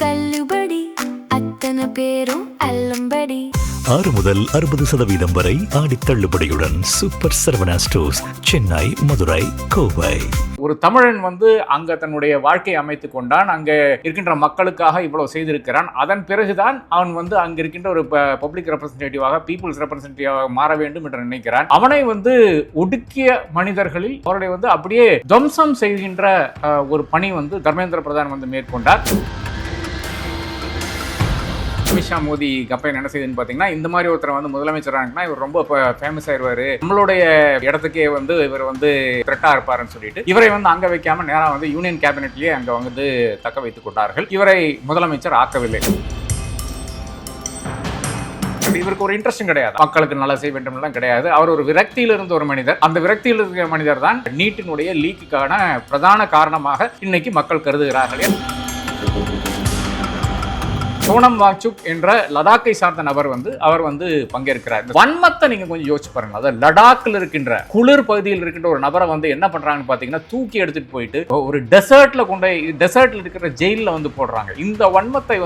தள்ளுபடி அத்தனை பேரும் அல்லம்படி 6 முதல் 60% வரை ஆடி தள்ளுபடியுடன் சூப்பர் சரவணா ஸ்டோர்ஸ், சென்னை, மதுரை, கோவை. ஒரு தமிழன் அங்க தன்னுடைய வாழ்க்கையை அமைத்துக் கொண்டான், அங்க இருக்கின்ற மக்களுக்காக இவ்வளவு செய்திருக்கிறான். அதன் பிறகுதான் அவன் அங்க இருக்கின்ற ஒரு பப்ளிக் ரெப்ரசன்டேட்டிவாக, பீப்புள்ஸ் ரெப்ரசன்டேட்டிவாக மாற வேண்டும் என்று நினைக்கிறான். அவனை ஒடுக்கிய மனிதர்களில் அவருடைய அப்படியே துவம்சம் செய்கின்ற ஒரு பணி தர்மேந்திர பிரதான் மேற்கொண்டார். அமித்ஷா மோடி கம்பெனி என்ன செய்யுதுன்னு பார்த்தீங்கன்னா, இந்த மாதிரி ஒருத்தர் முதலமைச்சரானா இவர் ரொம்ப ஃபேமஸ் ஆயிடுவார், நம்மளுடைய இடத்துக்கே இவர் த்ரெட்டா இருப்பாருன்னு சொல்லிட்டு இவரை அங்க வைக்காம நேரம் யூனியன் கேபினெட்லயே அங்க தக்க வைத்துக் கொண்டார்கள். இவரை முதலமைச்சர் ஆக்கவில்லை. இவருக்கு ஒரு இன்ட்ரெஸ்டும் கிடையாது, மக்களுக்கு நல்லா செய்ய வேண்டும் கிடையாது. அவர் ஒரு விரக்தியில் இருந்த ஒரு மனிதர். அந்த விரக்தியில் இருக்கிற மனிதர் தான் நீட்டினுடைய லீக்குக்கான பிரதான காரணமாக இன்னைக்கு மக்கள் கருதுகிறார்கள். சோனம் வாங்சுக் என்ற லடாக்கை சார்ந்த நபர் அவர் பங்கேற்கிறார். வன்மத்தை நீங்க கொஞ்சம் யோசிச்சு பாருங்க. அதாவது லடாக்ல இருக்கின்ற குளிர் பகுதியில் இருக்கின்ற ஒரு நபரை என்ன பண்றாங்கன்னு பாத்தீங்கன்னா, தூக்கி எடுத்துட்டு போயிட்டு ஒரு டெசர்ட்ல இருக்கிற ஜெயில போடுறாங்க. இந்த வன்மத்தை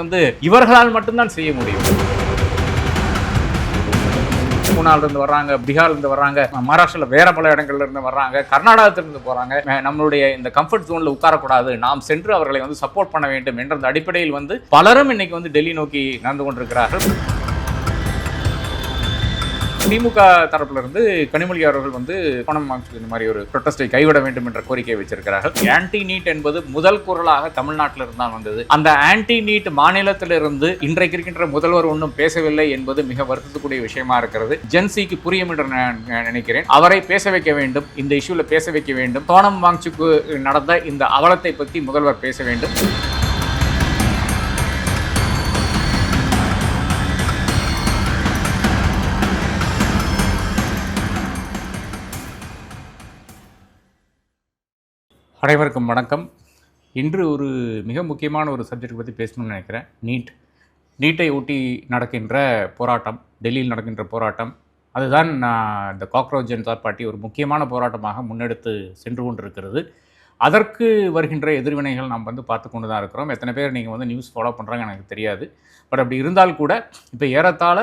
இவர்களால் மட்டும்தான் செய்ய முடியும். பூனால இருந்து வர்றாங்க, பீகார்ல இருந்து வர்றாங்க, மகாராஷ்டிரால வேற பல இடங்கள்ல இருந்து வர்றாங்க, கர்நாடகத்திலிருந்து போறாங்க. நம்மளுடைய இந்த கம்ஃபர்ட் ஜோன்ல உட்காரக்கூடாது, நாம் சென்று அவர்களை சப்போர்ட் பண்ண வேண்டும் என்ற அடிப்படையில் பலரும் இன்னைக்கு டெல்லி நோக்கி நடந்து கொண்டிருக்கிறார்கள். திமுக தரப்புல இருந்து கனிமொழி அவர்கள் சோனம் வாங்சுக் இந்த மாதிரி ஒரு ப்ரொட்டஸ்டை கைவிட வேண்டும் என்ற கோரிக்கை வச்சிருக்கிறார்கள். ஆன்டி நீட் என்பது முதல் குரலாக தமிழ்நாட்டில் இருந்தால் வந்தது. அந்த ஆன்டி நீட் மாநிலத்திலிருந்து இன்றைக்கு இருக்கின்ற முதல்வர் ஒன்றும் பேசவில்லை என்பது மிக வருத்தத்துக்குரிய விஷயமா இருக்கிறது. ஜென்சிக்கு புரியும் என்று நினைக்கிறேன். அவரை பேச வைக்க வேண்டும், இந்த இஷ்யூல பேச வைக்க வேண்டும். சோனம் வாங்சுக்கு நடந்த இந்த அவலத்தை பற்றி முதல்வர் பேச வேண்டும். அனைவருக்கும் வணக்கம். இன்று ஒரு மிக முக்கியமான ஒரு சப்ஜெக்ட் பற்றி பேசணும்னு நினைக்கிறேன். நீட்டை ஒட்டி நடக்கின்ற போராட்டம், டெல்லியில் நடக்கின்ற போராட்டம், அதுதான் இந்த காக்ரோச் ஜனதா பார்ட்டி ஒரு முக்கியமான போராட்டமாக முன்னெடுத்து சென்று கொண்டிருக்கிறது. அதற்கு வருகின்ற எதிர்வினைகள் நாம் பார்த்து கொண்டு தான் இருக்கிறோம். எத்தனை பேர் நீங்கள் நியூஸ் ஃபாலோ பண்ணுறாங்க எனக்கு தெரியாது. பட் அப்படி இருந்தால் கூட இப்போ ஏறத்தாழ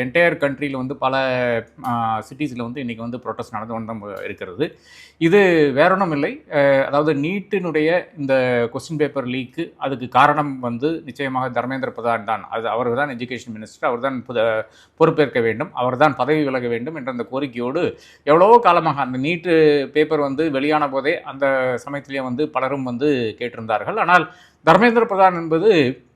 என்டையர் கண்ட்ரியில் பல சிட்டிஸில் இன்றைக்கி ப்ரொட்டஸ்ட் நடந்து கொண்டு இருக்கிறது. இது வேற ஒன்றும் இல்லை, அதாவது நீட்டினுடைய இந்த கொஸ்டின் பேப்பர் லீக்கு அதுக்கு காரணம் நிச்சயமாக தர்மேந்திர பிரதான் தான். அது அவர் தான் எஜுகேஷன் மினிஸ்டர், அவர் தான் பொறுப்பேற்க வேண்டும், அவர் தான் பதவி விலக வேண்டும் என்ற அந்த கோரிக்கையோடு எவ்வளவோ காலமாக அந்த நீட்டு பேப்பர் வெளியான போதே அந்த சமயத்திலேயே பலரும் கேட்டிருந்தார்கள். ஆனால் தர்மேந்திர பிரதான் என்பது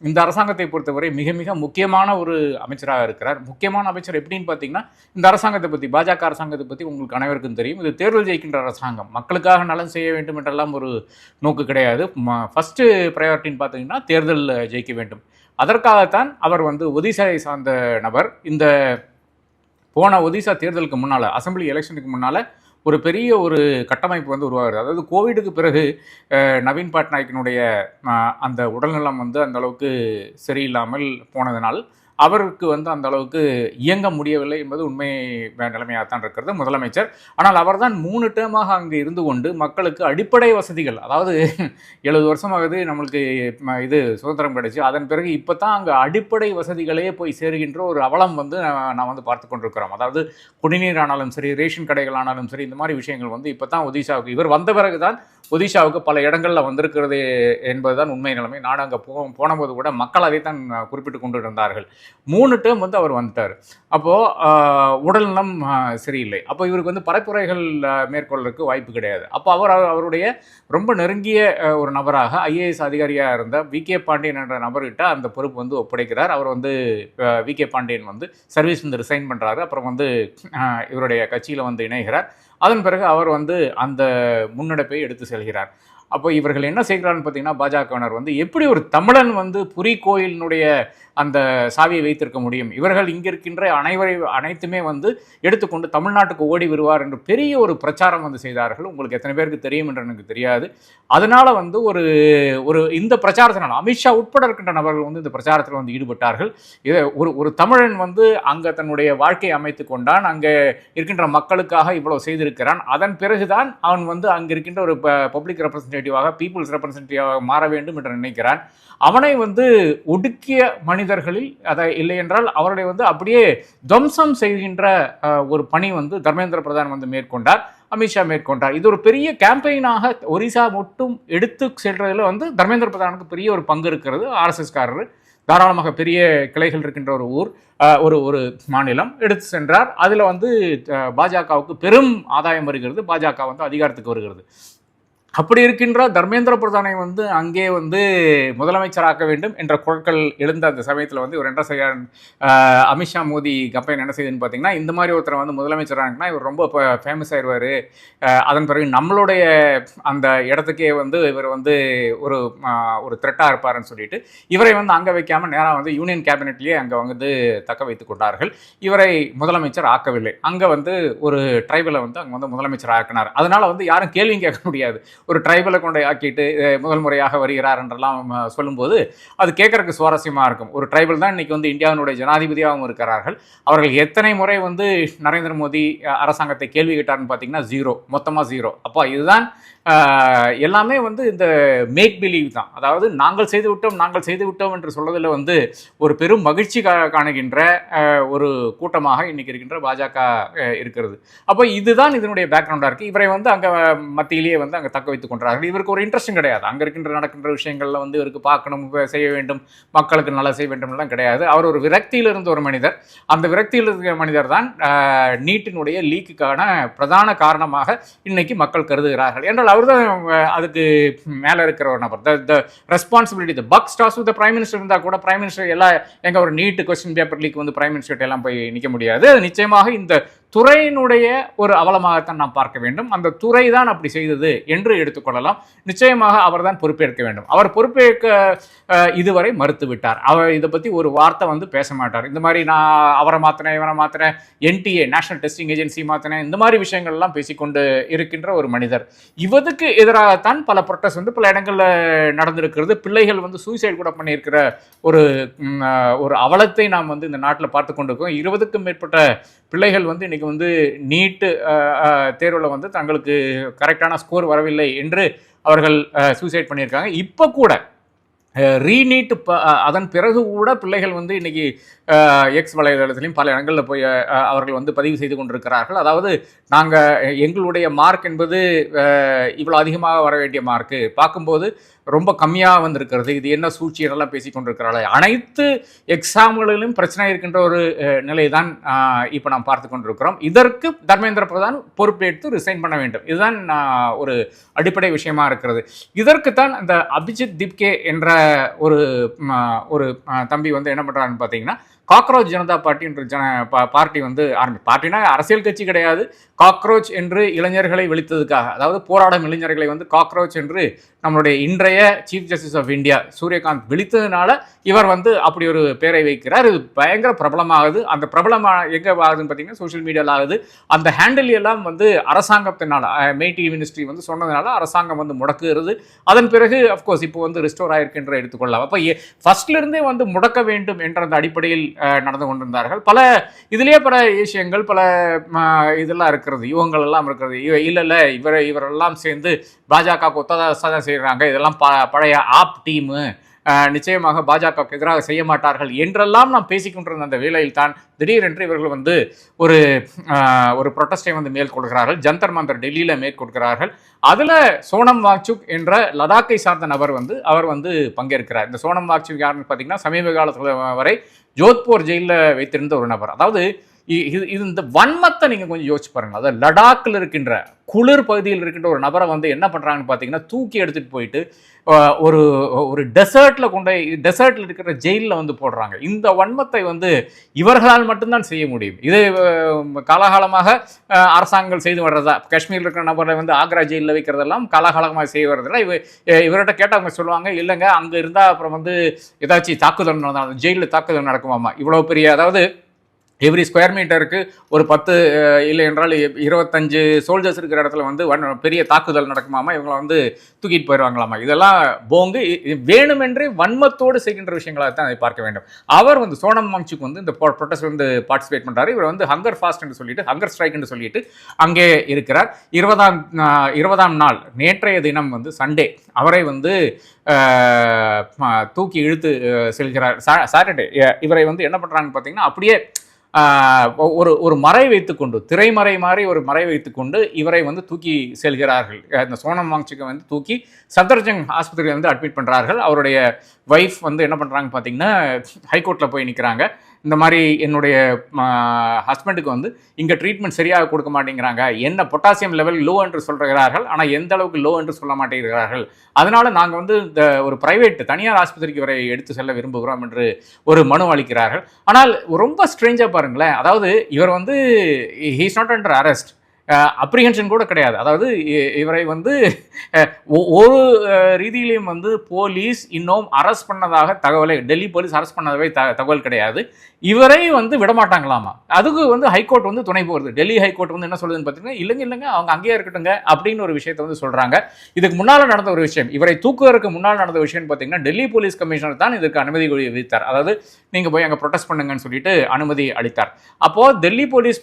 இந்த அரசாங்கத்தை பொறுத்தவரை மிக மிக முக்கியமான ஒரு அமைச்சராக இருக்கிறார். முக்கியமான அமைச்சர் எப்படின்னு பார்த்தீங்கன்னா, இந்த அரசாங்கத்தை பற்றி, பாஜக அரசாங்கத்தை பற்றி உங்களுக்கு அனைவருக்கும் தெரியும். இது தேர்தல் ஜெயிக்கின்ற அரசாங்கம், மக்களுக்காக நலன் செய்ய வேண்டும் என்றெல்லாம் ஒரு நோக்கு கிடையாது. ஃபஸ்ட்டு ப்ரையாரிட்டின்னு பார்த்தீங்கன்னா தேர்தல் ஜெயிக்க வேண்டும். அதற்காகத்தான் அவர் ஒடிசாவை சார்ந்த நபர். இந்த போன ஒடிசா தேர்தலுக்கு முன்னால், அசம்பிளி எலெக்ஷனுக்கு முன்னால் ஒரு பெரிய ஒரு கட்டமைப்பு உருவாகுது. அதாவது கோவிடுக்கு பிறகு நவீன் பட்நாயக்கினுடைய அந்த உடல்நலம் அந்த அளவுக்கு சரியில்லாமல் போனதனால் அவருக்கு அந்த அளவுக்கு இயங்க முடியவில்லை என்பது உண்மை நிலைமையாகத்தான் இருக்கிறது முதலமைச்சர். ஆனால் அவர் தான் 3 டேர்மாக அங்கே இருந்து கொண்டு மக்களுக்கு அடிப்படை வசதிகள், அதாவது 70 வருஷமாகுது நம்மளுக்கு இது சுதந்திரம் கிடைச்சி, அதன் பிறகு இப்போ தான் அங்கே அடிப்படை வசதிகளே போய் சேருகின்ற ஒரு அவலம் நான் பார்த்து கொண்டிருக்கிறோம். அதாவது குடிநீர் ஆனாலும் சரி, ரேஷன் கடைகள் ஆனாலும் சரி, இந்த மாதிரி விஷயங்கள் இப்போ தான் ஒடிசாவுக்கு, இவர் வந்த பிறகு தான் ஒடிசாவுக்கு பல இடங்களில் வந்திருக்கிறது என்பதுதான் உண்மை நிலைமை. நாடு அங்கே போனபோது கூட மக்கள் அதை தான் குறிப்பிட்டு கொண்டு இருந்தார்கள். 3 டேர்ம் அவர் வந்துட்டார். அப்போது உடல்நலம் சரியில்லை. அப்போ இவருக்கு பரப்புரைகள் மேற்கொள்றதுக்கு வாய்ப்பு கிடையாது. அப்போ அவருடைய ரொம்ப நெருங்கிய ஒரு நபராக ஐஏஎஸ் அதிகாரியாக இருந்த விகே பாண்டியன் என்ற நபர்கிட்ட அந்த பொறுப்பு ஒப்படைக்கிறார். அவர் விகே பாண்டியன் சர்வீஸ் ரிசைன் பண்ணுறாரு. அப்புறம் இவருடைய கட்சியில் இணைகிறார். அதன் பிறகு அவர் அந்த முன்னெடுப்பை எடுத்து செல்கிறார். அப்போ இவர்கள் என்ன செய்கிறான்னு பார்த்தீங்கன்னா, பாஜகவினர் எப்படி ஒரு தமிழன் புரி கோயிலினுடைய அந்த சாவியை வைத்திருக்க முடியும், இவர்கள் இங்கே இருக்கின்ற அனைத்துமே எடுத்துக்கொண்டு தமிழ்நாட்டுக்கு ஓடி வருவார் என்று பெரிய ஒரு பிரச்சாரம் செய்தார்கள். உங்களுக்கு எத்தனை பேருக்கு தெரியும் என்று எனக்கு தெரியாது. அதனால் ஒரு இந்த பிரச்சாரத்தினால் அமித்ஷா உட்பட இருக்கின்ற நபர்கள் இந்த பிரச்சாரத்தில் ஈடுபட்டார்கள். இதை ஒரு தமிழன் அங்கே தன்னுடைய வாழ்க்கையை அமைத்து கொண்டான், அங்கே இருக்கின்ற மக்களுக்காக இவ்வளவு செய்திருக்கிறான், அதன் பிறகுதான் அவன் அங்கே இருக்கின்ற ஒரு பப்ளிக் ரெப்ரசன்டேட்டிவ் ரெப்ரசன்டேட்டிவாக பீப்புள்ஸ் ரெப்ரசன்டேட்டிவாக மாற வேண்டும் என்று நினைக்கிறான். அவனை வந்து ஒடுக்கிய மனிதர்களில் அதை இல்லை என்றால் அவர்களை வந்து அப்படியே துவம்சம் செய்கின்ற ஒரு பணி வந்து தர்மேந்திர பிரதான் வந்து மேற்கொண்டார், அமித்ஷா மேற்கொண்டார். இது ஒரு பெரிய கேம்பெயினாக ஒரிசா மட்டும் எடுத்து செல்றதுல வந்து தர்மேந்திர பிரதானுக்கு பெரிய ஒரு பங்கு இருக்கிறது. ஆர்எஸ்எஸ்காரர் தாராளமாக பெரிய கிளைகள் இருக்கின்ற ஒரு ஊர், ஒரு மாநிலம் எடுத்து சென்றார். அதில் வந்து பாஜகவுக்கு பெரும் ஆதாயம் வருகிறது, பாஜக வந்து அதிகாரத்துக்கு வருகிறது. அப்படி இருக்கின்ற தர்மேந்திர பிரதானை வந்து அங்கே வந்து முதலமைச்சராக்க வேண்டும் என்ற குரல்கள் எழுந்த அந்த சமயத்தில் வந்து இவர் என்ன செய்ய அமித்ஷா மோடி கம்பெனி என்ன செய்யுதுன்னு பார்த்தீங்கன்னா, இந்த மாதிரி ஒருத்தரை வந்து முதலமைச்சராங்கன்னா இவர் ரொம்ப ஃபேமஸ் ஆயிடுவார், அதன் பிறகு நம்மளுடைய அந்த இடத்துக்கே வந்து இவர் வந்து ஒரு த்ரெட்டாக இருப்பாருன்னு சொல்லிட்டு இவரை வந்து அங்கே வைக்காமல் நேராக வந்து யூனியன் கேபினெட்லேயே அங்கே வந்து தக்க வைத்துக் கொண்டார்கள். இவரை முதலமைச்சர் ஆக்கவில்லை. அங்கே வந்து ஒரு ட்ரைபலை வந்து அங்கே வந்து முதலமைச்சர் ஆக்கினார். அதனால வந்து யாரும் கேள்வியும் கேட்க முடியாது. ஒரு ட்ரைபலை கொண்டு ஆக்கிட்டு முதல் முறையாக வருகிறார் என்றெல்லாம் சொல்லும்போது அது கேட்கறதுக்கு சுவாரஸ்யமாக இருக்கும். ஒரு ட்ரைபல் தான் இன்னைக்கு வந்து இந்தியாவினுடைய ஜனாதிபதியாகவும் இருக்கிறார்கள். அவர்கள் எத்தனை முறை வந்து நரேந்திர மோடி அரசாங்கத்தை கேள்வி கேட்டார்னு பார்த்தீங்கன்னா ஜீரோ, மொத்தமாக ஜீரோ. அப்போ இதுதான் எல்லாமே வந்து இந்த மேக் பிலீவ் தான். அதாவது நாங்கள் செய்து விட்டோம் என்று சொல்வதில் வந்து ஒரு பெரும் மகிழ்ச்சி காணுகின்ற ஒரு கூட்டமாக இன்னைக்கு இருக்கின்ற பாஜக இருக்கிறது. அப்போ இதுதான் இதனுடைய பேக்ரவுண்டாக இருக்குது. இவரை வந்து அங்கே மத்தியிலேயே வந்து அங்கே தக்க வைத்துக் கொண்டார்கள். இவருக்கு ஒரு இன்ட்ரெஸ்டும் கிடையாது. அங்கே நடக்கின்ற விஷயங்களில் வந்து இவருக்கு பார்க்கணும், செய்ய வேண்டும், மக்களுக்கு நல்லா செய்ய வேண்டும்லாம் கிடையாது. அவர் ஒரு விரக்தியில் இருந்த ஒரு மனிதர். அந்த விரக்தியில் இருக்கிற மனிதர் தான் நீட்டினுடைய லீக்குக்கான பிரதான காரணமாக இன்னைக்கு மக்கள் கருதுகிறார்கள் என்றால் அவர் தான் அதுக்கு மேலே இருக்கிற ஒரு நபர். த responsibility, the buck starts with the prime minister இருந்தால் கூட பிரைம் மினிஸ்டர் எல்லாம் எங்க ஒரு நீட் கொஸ்டின் பேப்பர் லீக் வந்து பிரைம் மினிஸ்டர் எல்லாம் போய் நிற்க முடியாது. அது நிச்சயமாக இந்த துறையினுடைய ஒரு அவலமாகத்தான் நாம் பார்க்க வேண்டும். அந்த துறை தான் அப்படி செய்தது என்று எடுத்துக்கொள்ளலாம். நிச்சயமாக அவர் தான் பொறுப்பேற்க வேண்டும். அவர் பொறுப்பேற்க இதுவரை மறுத்துவிட்டார். அவர் இதை பற்றி ஒரு வார்த்தை வந்து பேச மாட்டார். இந்த மாதிரி நான் அவரை மாற்றினேன், இவரை மாற்றினேன், NTA நேஷனல் டெஸ்டிங் ஏஜென்சி மாற்றினேன், இந்த மாதிரி விஷயங்கள்லாம் பேசிக்கொண்டு இருக்கின்ற ஒரு மனிதர். இவருக்கு எதிராகத்தான் பல ப்ரொட்டஸ்ட் வந்து பல இடங்களில் நடந்திருக்கிறது. பிள்ளைகள் வந்து சூசைட் கூட பண்ணியிருக்கிற ஒரு அவலத்தை நாம் வந்து இந்த நாட்டில் பார்த்து கொண்டிருக்கோம். 20க்கும் மேற்பட்ட பிள்ளைகள் வந்து இன்னைக்கு வந்து நீட்டு தேர்வில் வந்து தங்களுக்கு கரெக்டான ஸ்கோர் வரவில்லை என்று அவர்கள் சூசைட் பண்ணியிருக்காங்க. இப்போ கூட ரீநீட் அதன் பிறகு கூட பிள்ளைகள் வந்து இன்னைக்கு எக்ஸ் வலைதளத்திலையும் பல இடங்களில் போய் அவர்கள் வந்து பதிவு செய்து கொண்டிருக்கிறார்கள். அதாவது நாங்கள் எங்களுடைய மார்க் என்பது இவ்வளோ அதிகமாக வர வேண்டிய மார்க்கு பார்க்கும்போது ரொம்ப கம்மியாக வந்திருக்கிறது, இது என்ன சூழ்ச்சி என்னெல்லாம் பேசி கொண்டிருக்கிறாள். அனைத்து எக்ஸாம்களிலும் பிரச்சனை இருக்கின்ற ஒரு நிலை தான் இப்போ நாம் பார்த்து கொண்டிருக்கிறோம். இதற்கு தர்மேந்திர பிரதான் பொறுப்பேற்று ரிசைன் பண்ண வேண்டும். இதுதான் ஒரு அடிப்படை விஷயமா இருக்கிறது. இதற்குத்தான் இந்த அபிஜித் திப்கே என்ற ஒரு தம்பி வந்து என்ன பண்ணுறான்னு பார்த்தீங்கன்னா, காக்ரோச் ஜனதா பார்ட்டின்ற பார்ட்டி வந்து பார்ட்டினா அரசியல் கட்சி கிடையாது, காக்ரோச் என்று இளைஞர்களை விழித்ததுக்காக, அதாவது போராடும் இளைஞர்களை வந்து காக்ரோச் என்று நம்மளுடைய இன்றைய chief justice of India Surya Kant விழித்ததுனால இவர் வந்து அப்படி ஒரு பேரை வைக்கிறார். இது பயங்கர பிரபலமாகுது. அந்த பிரபலமாக எங்கே ஆகுதுன்னு பார்த்தீங்கன்னா சோஷியல் மீடியாவில் ஆகுது. அந்த ஹேண்டில் எல்லாம் வந்து அரசாங்கத்தினால மெய்டி மினிஸ்ட்ரி வந்து சொன்னதுனால அரசாங்கம் வந்து முடக்குகிறது. அதன் பிறகு அஃப்கோர்ஸ் இப்போ வந்து ரிஸ்டோர் ஆகிருக்கின்ற எடுத்துக்கொள்ளலாம். அப்போ ஃபர்ஸ்ட்லேருந்தே வந்து முடக்க வேண்டும் என்ற அந்த அடிப்படையில் நடந்து கொண்டிருந்தார்கள். பல இதுலேயே பல விஷயங்கள் பல இதெல்லாம் இருக்கிறது, யுகங்கள் எல்லாம் இருக்கிறது. இல்லை இவரெல்லாம் சேர்ந்து பாஜக ஒத்ததாக செய்கிறாங்க, இதெல்லாம் பழைய ஆப் டீமு, நிச்சயமாக பாஜகவுக்கு எதிராக செய்ய மாட்டார்கள் என்றெல்லாம் நாம் பேசிக்கொண்டிருந்த அந்த வேளையில் தான் திடீரென்று இவர்கள் வந்து ஒரு ப்ரொட்டஸ்டை வந்து மேற்கொள்கிறார்கள். ஜந்தர் மந்தர் டெல்லியில் மேற்கொள்கிறார்கள். அதில் சோனம் வாங்சுக் என்ற லடாக்கை சார்ந்த நபர் வந்து அவர் வந்து பங்கேற்கிறார். இந்த சோனம் வாங்சுக் யாருன்னு பார்த்தீங்கன்னா சமீப காலத்தில் வரை ஜோத்பூர் ஜெயிலில் வைத்திருந்த ஒரு நபர். அதாவது இது இந்த வன்மத்தை நீங்கள் கொஞ்சம் யோசிச்சு பாருங்க. அதாவது லடாக்கில் இருக்கின்ற குளிர் பகுதியில் இருக்கின்ற ஒரு நபரை வந்து என்ன பண்ணுறாங்கன்னு பார்த்தீங்கன்னா தூக்கி எடுத்துகிட்டு போயிட்டு ஒரு டெசர்ட்டில் இருக்கிற ஜெயிலில் வந்து போடுறாங்க. இந்த வன்மத்தை வந்து இவர்களால் மட்டும்தான் செய்ய முடியும். இது காலகாலமாக அரசாங்கங்கள் செய்து வர்றதா. காஷ்மீரில் இருக்கிற நபரை வந்து ஆக்ரா ஜெயிலில் வைக்கிறதெல்லாம் காலகாலமாக செய்ய வர்றதில்ல. இவர்கிட்ட கேட்டால் அவங்க சொல்லுவாங்க, இல்லைங்க அங்கே இருந்தால் அப்புறம் வந்து ஏதாச்சும் தாக்குதல் நடந்தால் ஜெயிலில் தாக்குதல் நடக்குமாமா. இவ்வளோ பெரிய, அதாவது எவ்ரி ஸ்கொயர் மீட்டருக்கு ஒரு 10 இல்லை என்றால் 25 சோல்ஜர்ஸ் இருக்கிற இடத்துல வந்து பெரிய தாக்குதல் நடக்குமாமா, இவங்களை வந்து தூக்கிட்டு போயிடுவாங்களாமா. இதெல்லாம் போங்கு வேணுமென்றே வன்மத்தோடு செய்கின்ற விஷயங்களாக தான் அதை பார்க்க வேண்டும். அவர் வந்து சோனம் வாங்சுக் வந்து இந்த ப்ரொட்டஸ்ட் வந்து பார்ட்டிசிபேட் பண்ணுறாரு. இவர் வந்து ஹங்கர் ஃபாஸ்ட் என்று சொல்லிட்டு, ஹங்கர் ஸ்ட்ரைக் என்று சொல்லிட்டு அங்கே இருக்கிறார். 20ஆம் நாள் நேற்றைய தினம் வந்து சண்டே அவரை வந்து தூக்கி இழுத்து செல்கிறார். சாட்டர்டே இவரை வந்து என்ன பண்ணுறாங்கன்னு பார்த்தீங்கன்னா, அப்படியே ஒரு மறை வைத்துக்கொண்டு, திரைமறை மாதிரி ஒரு மறை வைத்துக்கொண்டு இவரை வந்து தூக்கி செல்கிறார்கள். இந்த சோனம் வாங்சுக்கை வந்து தூக்கி சப்தர்ஜங் ஆஸ்பத்திரியில் வந்து அட்மிட் பண்ணுறார்கள். அவருடைய ஒய்ஃப் வந்து என்ன பண்ணுறாங்க பார்த்தீங்கன்னா, ஹைகோர்ட்டில் போய் நிற்கிறாங்க. இந்த மாதிரி என்னுடைய ஹஸ்பண்டுக்கு வந்து இங்கே ட்ரீட்மெண்ட் சரியாக கொடுக்க மாட்டேங்கிறாங்க, என்ன பொட்டாசியம் லெவல் லோ என்று சொல்கிறார்கள், ஆனால் எந்த அளவுக்கு லோ என்று சொல்ல மாட்டேங்கிறார்கள், அதனால் நாங்கள் வந்து இந்த ஒரு பிரைவேட் தனியார் ஆஸ்பத்திரிக்கு வரை எடுத்து செல்ல விரும்புகிறோம் என்று ஒரு மனு அளிக்கிறார்கள். ஆனால் ரொம்ப ஸ்ட்ரேஞ்சாக பாருங்களேன், அதாவது இவர் வந்து he is not under arrest, apprehension கூட கிடையாது. அதாவது இவரை வந்து ஒரு ரீதியிலையும் வந்து போலீஸ் இன்னும் அரெஸ்ட் பண்ணதாக தகவலை, டெல்லி போலீஸ் அரெஸ்ட் பண்ணதாகவே தகவல் கிடையாது. இவரை வந்து விடமாட்டாங்களாமா. அதுக்கு வந்து ஹைகோர்ட் வந்து துணை போகிறது. டெல்லி ஹைகோர்ட் வந்து என்ன சொல்லுதுன்னு பார்த்தீங்கன்னா, இல்லைங்க அவங்க அங்கேயே இருக்கட்டுங்க அப்படின்னு ஒரு விஷயத்தை வந்து சொல்கிறாங்க. இதுக்கு முன்னால் நடந்த ஒரு விஷயம், இவரை தூக்குவதற்கு முன்னால் நடந்த விஷயம்னு பார்த்தீங்கன்னா, டெல்லி போலீஸ் கமிஷனர் தான் இதுக்கு அனுமதி விதித்தார். அதாவது நீங்கள் போய் அங்கே ப்ரொடெஸ்ட் பண்ணுங்கன்னு சொல்லிட்டு அனுமதி அளித்தார். அப்போது டெல்லி போலீஸ்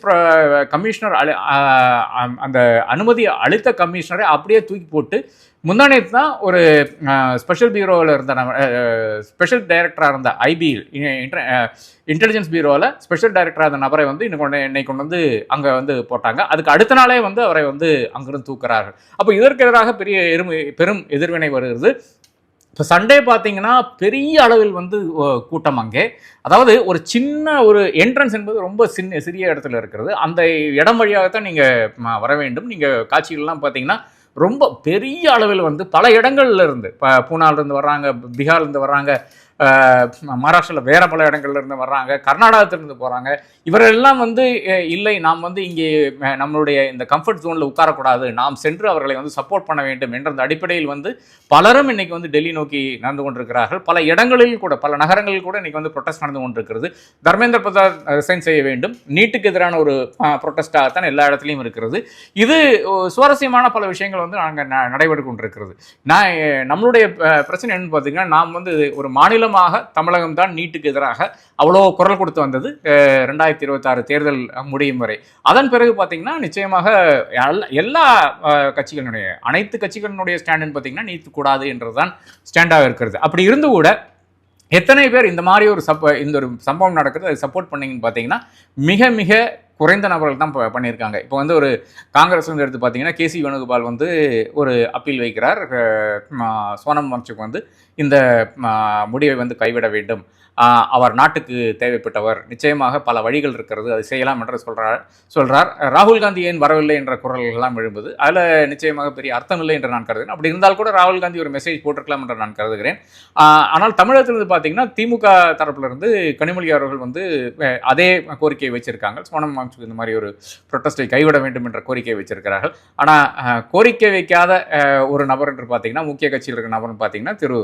கமிஷனர் அந்த அனுமதி அளித்த கமிஷனரை அப்படியே தூக்கி போட்டு முந்தானேத்து தான் ஒரு ஸ்பெஷல் பியூரோவில் இருந்த ஸ்பெஷல் டைரக்டராக இருந்த ஐபி இன்டெலிஜென்ஸ் பியூரோவில் ஸ்பெஷல் டைரக்டராக இருந்த நபரை வந்து இன்னைக்கு கொண்டு வந்து அங்கே வந்து போட்டாங்க. அதுக்கு அடுத்த நாளே வந்து அவரை வந்து அங்கிருந்து தூக்குறார்கள். அப்போ இதற்கு எதிராக பெரும் எதிர்வினை வருகிறது. இப்போ சண்டே பார்த்தீங்கன்னா பெரிய அளவில் வந்து கூட்டம் அங்கே. அதாவது ஒரு சின்ன ஒரு என்ட்ரன்ஸ் என்பது ரொம்ப சிறிய இடத்துல இருக்கிறது. அந்த இடம் வழியாகத்தான் நீங்கள் வர வேண்டும். நீங்கள் காட்சிகள்லாம் பார்த்தீங்கன்னா ரொம்ப பெரிய அளவில் வந்து பல இடங்கள்ல இருந்து, பூனாலிருந்து வர்றாங்க, பீகார்லேருந்து வர்றாங்க, மகாராஷ்டிராவில் வேறு பல இடங்கள்லேருந்து வர்றாங்க, கர்நாடகத்திலிருந்து போகிறாங்க. இவரெல்லாம் வந்து இல்லை, நாம் வந்து இங்கே நம்மளுடைய இந்த கம்ஃபர்ட் ஜோனில் உட்காரக்கூடாது, நாம் சென்று அவர்களை வந்து சப்போர்ட் பண்ண வேண்டும் என்ற அந்த அடிப்படையில் வந்து பலரும் இன்றைக்கி வந்து டெல்லி நோக்கி நடந்து கொண்டிருக்கிறார்கள். பல இடங்களில் கூட, பல நகரங்களில் கூட இன்றைக்கி வந்து ப்ரொட்டஸ்ட் நடந்து கொண்டிருக்கிறது. தர்மேந்திர பிரதான் ரிசைன் செய்ய வேண்டும், நீட்டுக்கு எதிரான ஒரு ப்ரொட்டஸ்டாகத்தான் எல்லா இடத்துலையும் இருக்கிறது. இது சுவாரஸ்யமான பல விஷயங்கள் வந்து நாங்கள் நடைபெற்று கொண்டிருக்கிறது. நம்மளுடைய பிரச்சனை என்னன்னு பார்த்தீங்கன்னா, நாம் வந்து ஒரு மாநிலமாக தமிழகம் தான் நீட்டுக்கு எதிராக அவ்வளோ குரல் கொடுத்து வந்தது 2026 தேர்தல் முடியும் வரை. அதன் பிறகு பார்த்தீங்கன்னா நிச்சயமாக எல்லா கட்சிகளினுடைய, அனைத்து கட்சிகளினுடைய ஸ்டாண்டுன்னு பார்த்தீங்கன்னா நீட்டு கூடாது என்றதுதான் ஸ்டாண்டாக இருக்கிறது. அப்படி இருந்து கூட எத்தனை பேர் இந்த மாதிரி ஒரு இந்த ஒரு சம்பவம் நடக்குது அதை சப்போர்ட் பண்ணீங்கன்னு பார்த்தீங்கன்னா மிக மிக குறைந்த நபர்கள் தான் பண்ணியிருக்காங்க. இப்போ வந்து ஒரு காங்கிரஸ் வந்து எடுத்து பார்த்தீங்கன்னா கேசி வேணுகோபால் வந்து ஒரு அப்பீல் வைக்கிறார். சோனம் வாங்சுக் வந்து இந்த முடிவை வந்து கைவிட வேண்டும், அவர் நாட்டுக்கு தேவைப்பட்டவர், நிச்சயமாக பல வழிகள் இருக்கிறது, அதை செய்யலாம் என்று சொல்கிறார். ராகுல் காந்தி ஏன் வரவில்லை என்ற குரல்கள்லாம் எழும்புது. அதில் நிச்சயமாக பெரிய அர்த்தம் இல்லை என்று நான் கருதுகிறேன். அப்படி இருந்தால் கூட ராகுல் காந்தி ஒரு மெசேஜ் போட்டிருக்கலாம் என்று நான் கருதுகிறேன். ஆனால் தமிழகத்திலிருந்து பார்த்தீங்கன்னா திமுக தரப்பிலிருந்து கனிமொழி அவர்கள் வந்து அதே கோரிக்கையை வச்சிருக்காங்க. சோனம் வாங்சுக் இந்த மாதிரி ஒரு ப்ரொட்டஸ்டை கைவிட வேண்டும் என்ற கோரிக்கையை வச்சிருக்கிறார்கள். ஆனால் கோரிக்கை வைக்காத ஒரு நபர் என்று பார்த்தீங்கன்னா, முக்கிய கட்சியில் இருக்கிற நபர்னு பார்த்தீங்கன்னா திரு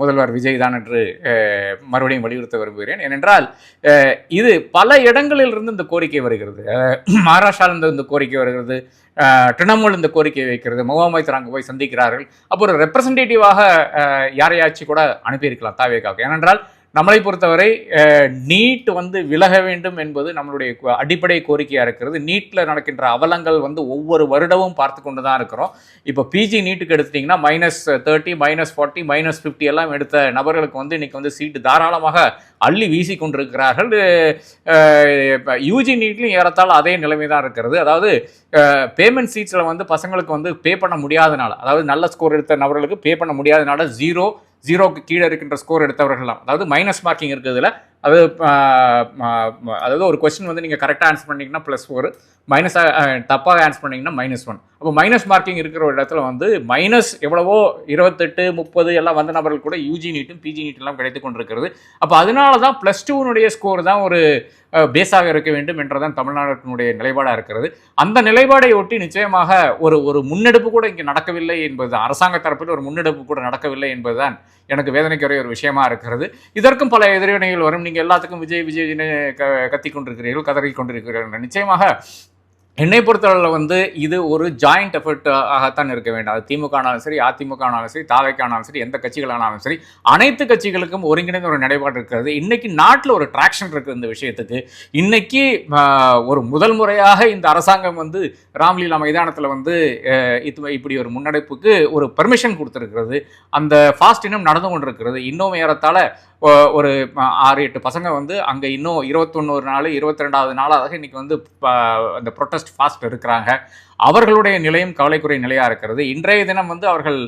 முதல்வர் விஜய் தான் என்று மறுபடியும் வலியுறுத்த விரும்புகிறேன். ஏனென்றால் இது பல இடங்களில் இருந்து இந்த கோரிக்கை வருகிறது. மகாராஷ்டிராவிலிருந்து இந்த கோரிக்கை வருகிறது, திரிணாமுல் இந்த கோரிக்கை வைக்கிறது, முகாமைத்தர் அங்கே போய் சந்திக்கிறார்கள். அப்போ ஒரு ரெப்ரசன்டேட்டிவாக யாரையாச்சும் கூட அனுப்பியிருக்கலாம் தாவேக்காக. ஏனென்றால் நம்மளை பொறுத்தவரை நீட் வந்து விலக வேண்டும் என்பது நம்மளுடைய அடிப்படை கோரிக்கையாக இருக்கிறது. நீட்டில் நடக்கின்ற அவலங்கள் வந்து ஒவ்வொரு வருடமும் பார்த்து கொண்டு தான் இருக்கிறோம். இப்போ பிஜி நீட்டுக்கு எடுத்துட்டிங்கன்னா -30, -40, -50 எல்லாம் எடுத்த நபர்களுக்கு வந்து இன்றைக்கி வந்து சீட்டு தாராளமாக அள்ளி வீசி கொண்டிருக்கிறார்கள். யூஜி நீட்லையும் ஏறத்தாழ அதே நிலைமை தான் இருக்கிறது. அதாவது பேமெண்ட் சீட்ஸில் வந்து பசங்களுக்கு வந்து பே பண்ண முடியாதனால, அதாவது நல்ல ஸ்கோர் எடுத்த நபர்களுக்கு பே பண்ண முடியாதனால ஜீரோக்கு கீழே இருக்கின்ற ஸ்கோர் எடுத்தவர்கள்லாம், அதாவது மைனஸ் மார்க்கிங் இருக்குதுல, அதாவது ஒரு கொஸ்டின் வந்து நீங்கள் கரெக்டாக ஆன்சர் பண்ணிங்கன்னா +4, தப்பாக ஆன்சர் பண்ணிங்கன்னா -1. அப்போ மைனஸ் மார்க்கிங் இருக்கிற ஒரு இடத்துல வந்து மைனஸ் எவ்வளவோ 28, 30 எல்லாம் வந்த நபர்கள் கூட யூஜி நீட்டும் பிஜி நீட்டும் கிடைத்து கொண்டிருக்கிறது. அப்போ அதனால தான் +2 ஸ்கோர் தான் ஒரு பேஸாக இருக்க வேண்டும் என்றதான் தமிழ்நாட்டினுடைய நிலைப்பாடாக இருக்கிறது. அந்த நிலைப்பாடை ஒட்டி நிச்சயமாக ஒரு முன்னெடுப்பு கூட இங்கே நடக்கவில்லை என்பதுதான், அரசாங்க தரப்பில் ஒரு முன்னெடுப்பு கூட நடக்கவில்லை என்பதுதான் எனக்கு வேதனைக்குரிய ஒரு விஷயமா இருக்கிறது. இதற்கும் பல எதிர்வினைகள் வரும். நீங்கள் நீங்கள் எல்லாத்துக்கும் விஜய் விஜய்னு கத்திக் கொண்டிருக்கிறீர்கள், கதறி கொண்டிருக்கிறீர்கள். நிச்சயமாக என்னை பொறுத்தவரையில் வந்து இது ஒரு ஜாயிண்ட் எஃபர்ட் ஆகத்தான் இருக்க வேண்டும். அது திமுக ஆனாலும் சரி, அதிமுக ஆனாலும் சரி, தாவைக்கு ஆனாலும் சரி, எந்த கட்சிகளானாலும் சரி, அனைத்து கட்சிகளுக்கும் ஒருங்கிணைந்த ஒரு நிலைப்பாடு இருக்கிறது. இன்னைக்கு நாட்டில் ஒரு ட்ராக்ஷன் இருக்குது இந்த விஷயத்துக்கு. இன்னைக்கு ஒரு முதல் முறையாக இந்த அரசாங்கம் வந்து ராம்லீலா மைதானத்தில் வந்து இப்படி ஒரு முன்னெடுப்புக்கு ஒரு பெர்மிஷன் கொடுத்துருக்கிறது. அந்த ஃபாஸ்ட் இன்னும் நடந்து கொண்டிருக்கிறது. இன்னும் ஏறத்தாழ ஒரு 6-8 பசங்க வந்து அங்கே இன்னும் 21 நாள் 22வது நாளாக இன்னைக்கு வந்து அந்த ப்ரொட்டஸ்ட் ஃபாஸ்ட் இருக்கிறாங்க. அவர்களுடைய நிலையும் கவலைக்குரிய நிலையாக இருக்கிறது. இன்றைய தினம் வந்து அவர்கள்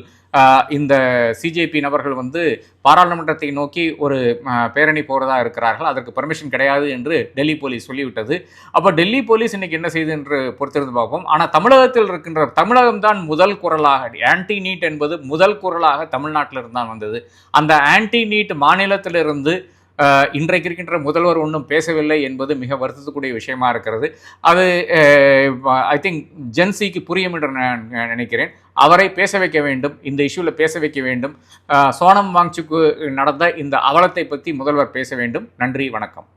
இந்த சிஜேபி நபர்கள் வந்து பாராளுமன்றத்தை நோக்கி ஒரு பேரணி போகிறதா இருக்கிறார்கள். அதற்கு பெர்மிஷன் கிடையாது என்று டெல்லி போலீஸ் சொல்லிவிட்டது. அப்போ டெல்லி போலீஸ் இன்னைக்கு என்ன செய்யுது என்று பொறுத்திருந்து பார்ப்போம். ஆனால் தமிழகத்தில் இருக்கின்ற தமிழகம்தான் முதல் குரலாக, ஆன்டி நீட் என்பது முதல் குரலாக தமிழ்நாட்டில் இருந்தான் வந்தது. அந்த ஆன்டி நீட் மாநிலத்திலிருந்து இன்றைக்கு இருக்கின்ற முதல்வர் ஒன்றும் பேசவில்லை என்பது மிக வருத்தத்துக்குரிய விஷயமா இருக்கிறது. அது ஐ திங்க் ஜென்சிக்கு புரியும் என்று நான் நினைக்கிறேன். அவரை பேச வைக்க வேண்டும், இந்த இஷ்யூவில் பேச வைக்க வேண்டும். சோனம் வாங்சுக்கு நடந்த இந்த அவலத்தை பற்றி முதல்வர் பேச வேண்டும். நன்றி, வணக்கம்.